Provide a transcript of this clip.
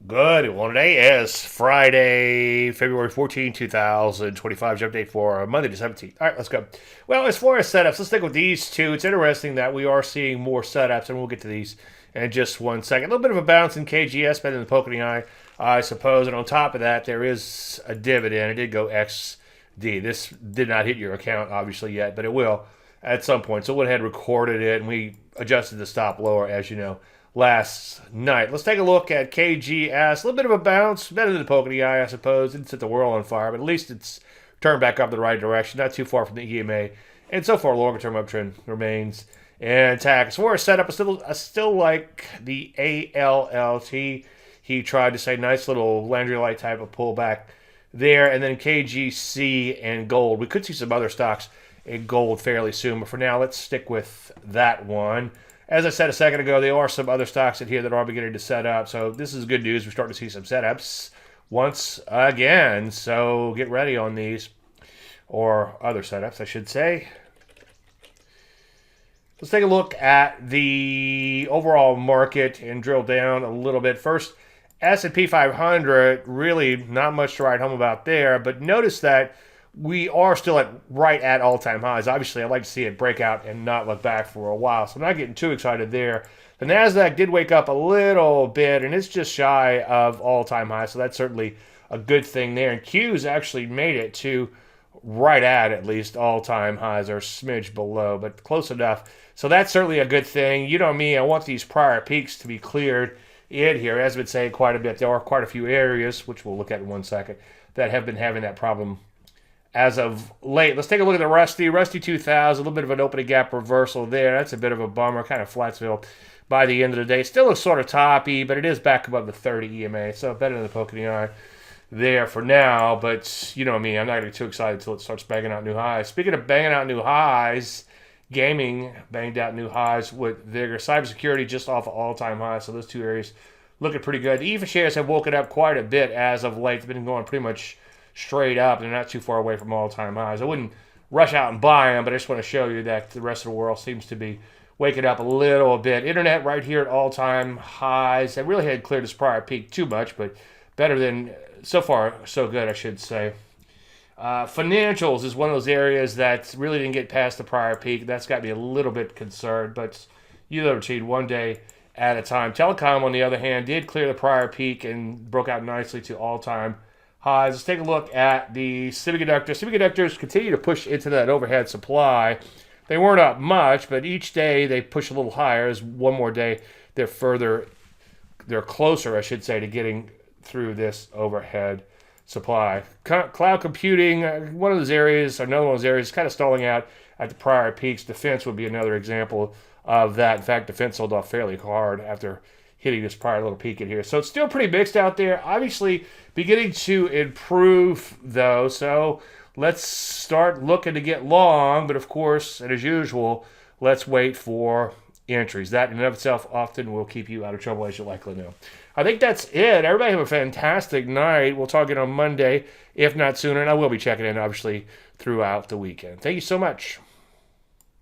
Good. Well, today is Friday, February 14, 2025. Jump date for Monday the 17th. All right, let's go. Well, as far as setups, let's stick with these two. It's interesting that we are seeing more setups, and we'll get to these in just one second. A little bit of a bounce in KGS, better than the poke in the eye, I suppose. And on top of that, there is a dividend. It did go XD. This did not hit your account, obviously, yet, but it will at some point. So I went ahead and recorded it, and we adjusted the stop lower, as you know, last night. Let's take a look at KGS. A little bit of a bounce, better than the poke in the eye, I suppose. Didn't set the world on fire, but at least it's turned back up the right direction, not too far from the EMA. And so far, longer term uptrend remains intact. As far as setup, I still like the ALLT. He tried to say nice little Landry light type of pullback there, and then KGC and gold. We could see some other stocks in gold fairly soon, but for now, let's stick with that one. As I said a second ago, there are some other stocks in here that are beginning to set up. So this is good news. We're starting to see some setups once again. So get ready on these, or other setups, I should say. Let's take a look at the overall market and drill down a little bit. First, S&P 500, really not much to write home about there. But notice that we are still right at all-time highs. Obviously, I'd like to see it break out and not look back for a while, so I'm not getting too excited there. The NASDAQ did wake up a little bit, and it's just shy of all-time highs, so that's certainly a good thing there. And Q's actually made it to right at least all-time highs, or a smidge below, but close enough. So that's certainly a good thing. You know me, I want these prior peaks to be cleared in here. As I've been saying quite a bit, there are quite a few areas, which we'll look at in 1 second, that have been having that problem as of late. Let's take a look at the Rusty 2000, a little bit of an opening gap reversal there. That's a bit of a bummer, kind of flatsville by the end of the day. Still looks sort of toppy, but it is back above the 30 EMA, so better than the poke in the eye there for now. But you know me, I'm not going to be too excited until it starts banging out new highs. Speaking of banging out new highs, gaming banged out new highs with vigor. Cybersecurity just off of all-time highs, so those two areas looking pretty good. The EFA shares have woken up quite a bit as of late. They've been going pretty much straight up. They're not too far away from all-time highs. I wouldn't rush out and buy them, but I just want to show you that the rest of the world seems to be waking up a little bit. Internet right here at all-time highs. It really hadn't cleared its prior peak too much, but better than, so far, so good, I should say. Financials is one of those areas that really didn't get past the prior peak. That's got me a little bit concerned, but you never cheat, one day at a time. Telecom, on the other hand, did clear the prior peak and broke out nicely to all-time highs. Let's take a look at the semiconductors. Semiconductors continue to push into that overhead supply. They weren't up much, but each day they push a little higher. As one more day, they're closer, I should say, to getting through this overhead supply. Cloud computing, one of those areas, another one of those areas, kind of stalling out at the prior peaks. Defense would be another example of that. In fact, defense sold off fairly hard after hitting this prior little peak in here. So it's still pretty mixed out there. Obviously beginning to improve, though. So let's start looking to get long. But of course, and as usual, let's wait for entries. That in and of itself often will keep you out of trouble, as you likely know. I think that's it. Everybody have a fantastic night. We'll talk again on Monday, if not sooner. And I will be checking in, obviously, throughout the weekend. Thank you so much.